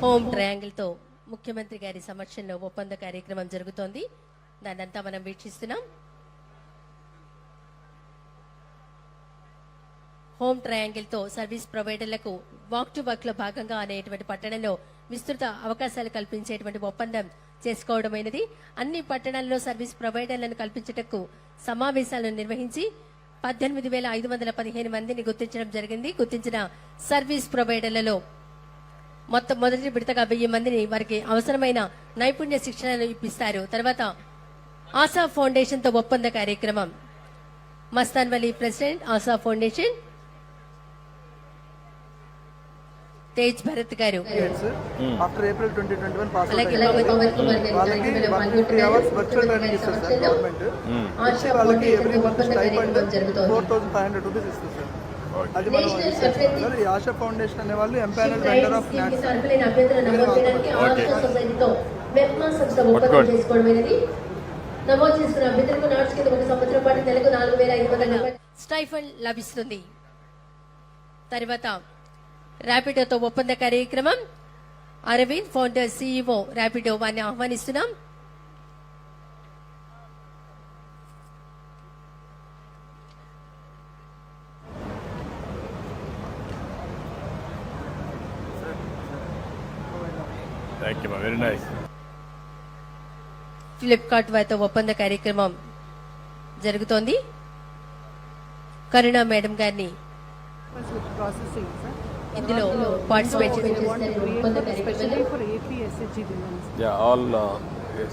Home triangle తో ముఖ్యమంత్రి గారి సమక్షంలో ఒప్పంద కార్యక్రమం జరుగుతోంది. దానంతా మనం వీక్షిస్తున్నాం. హోమ్ ట్రయాంగిల్ తో సర్వీస్ ప్రొవైడర్లకు వాక్ టు వర్క్ లో భాగంగా అనేటువంటి పట్టణంలో విస్తృత అవకాశాలు కల్పించేటువంటి ఒప్పందం చేసుకోవడమైనది. అన్ని పట్టణాల్లో సర్వీస్ ప్రొవైడర్లను కల్పించటకు సమావేశాలను నిర్వహించి 18,515 మందిని గుర్తించడం జరిగింది. గుర్తించిన సర్వీస్ ప్రొవైడర్లలో మొత్తం మొదటి విడతగా 1000 మందిని వారికి అవసరమైన నైపుణ్య శిక్షణను ఇప్పిస్తారు. తర్వాత ఆశా ఫౌండేషన్ తో ఒప్పంద కార్యక్రమం. మస్తాన్ వలీ ప్రెసిడెంట్ ఆశా ఫౌండేషన్ తేజ్ భరత్ గారు. ఆఫ్టర్ ఏప్రిల్ 2021 పాస్ అలాగే వాళ్ళకి 150 hours వర్చువల్ ట్రైనింగ్ ఇస్తారు సార్ గవర్నమెంట్. వాళ్ళకి ఎవ్రీ మంత్ స్టైపెండ్ 4,500 రూపీస్ ఇస్తారు సార్. అది మనం సార్. ఈ ఆశా ఫౌండేషన్ అనే వాళ్ళు ఎంపానల్ వెండర్ ఆఫ్ స్టైఫండ్ లభిస్తుంది. తర్వాత ర్యాపిడోతో ఒప్పంద కార్యక్రమం. అరవింద్ ఫౌండర్ సిఇఓ ర్యాపిడో వారిని ఆహ్వానిస్తున్నాం. Thank you, very nice. Flipkart వారితో ఒప్పంద కార్యక్రమం జరుగుతోంది. కరుణ మేడం గారిని ఇందులో participate All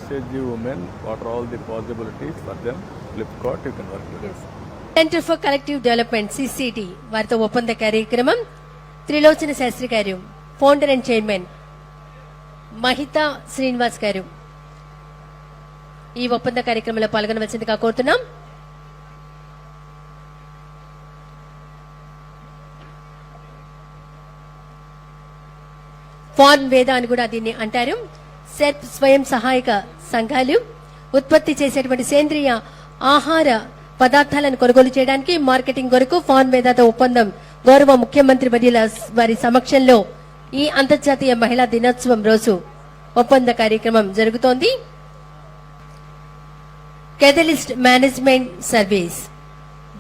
SHG women, what are all the possibilities for them? Flipkart, you can work with. Yes. Centre for collective development CCT వారితో ఒప్పంద కార్యక్రమం. త్రిలోచన శాస్త్రి గారు founder and chairman, Mahitha Srinivas గారు ఈ ఒప్పంద కార్యక్రమంలో పాల్గొనవలసిందిగా కోరుతున్నాం. ఫార్మ్ వేద అని కూడా దీన్ని అంటారు. సెల్ఫ్ స్వయం సహాయక సంఘాలు ఉత్పత్తి చేసేటువంటి సేంద్రియ ఆహార పదార్థాలను కొనుగోలు చేయడానికి మార్కెటింగ్ కొరకు ఫార్మ్ వేదతో ఒప్పందం గౌరవ ముఖ్యమంత్రి వారి సమక్షంలో ఈ అంతర్జాతీయ మహిళా దినోత్సవం రోజు ఒప్పంద కార్యక్రమం జరుగుతోంది. కెథలిస్ట్ మేనేజ్మెంట్ సర్వీస్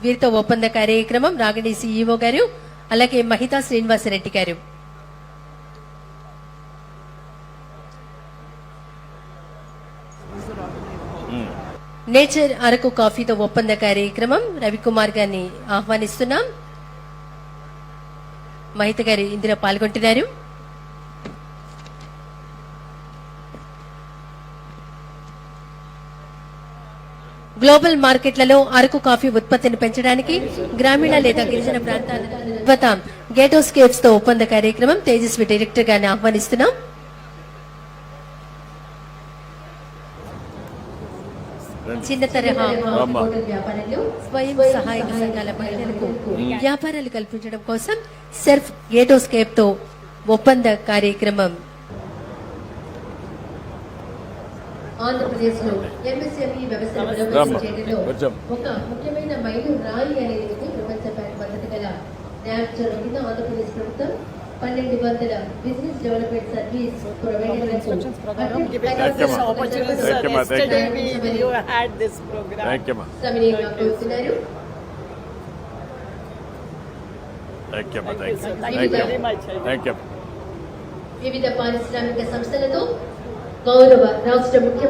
వీరితో ఒప్పంద కార్యక్రమం. రాగిణి సిఇఓ గారు, అలాగే మహితా శ్రీనివాసరెడ్డి గారు. నేచర్ అరకు కాఫీతో ఒప్పంద కార్యక్రమం. రవికుమార్ గారిని ఆహ్వానిస్తున్నాం. మహిత గారు ఇందులో పాల్గొంటున్నారు. గ్లోబల్ మార్కెట్లలో అరకు కాఫీ ఉత్పత్తిని పెంచడానికి గ్రామీణ లేదా గిరిజన ప్రాంతాల గేటోస్ కేవ్స్ తో ఒప్పంద కార్యక్రమం. తేజస్వి డైరెక్టర్ గారిని ఆహ్వానిస్తున్నాం. చిన్న తరహా వ్యాపారాలు స్వయం సహాయక సంఘాల మహిళలకు వ్యాపారాలు కల్పించడం కోసం సెల్ఫ్ గేటోస్ కేప్ తో ఒప్పంద కార్యక్రమం. ఆంధ్రప్రదేశ్ లో ఎంఎస్ఎంఈ వ్యవస్థను బలోపేతం చేయడంలో ఒక ముఖ్యమైన మైలురాయి అనేది ప్రపంచ బ్యాంక్ మద్దతు గల న్యాక్ కింద ఆంధ్రప్రదేశ్ ప్రభుత్వం 1200 బిజినెస్ డెవలప్మెంట్ సర్వీస్ ప్రొవైడర్లకు వివిధ పారిశ్రామిక సంస్థలతో గౌరవ రాష్ట్ర ముఖ్యమంత్రి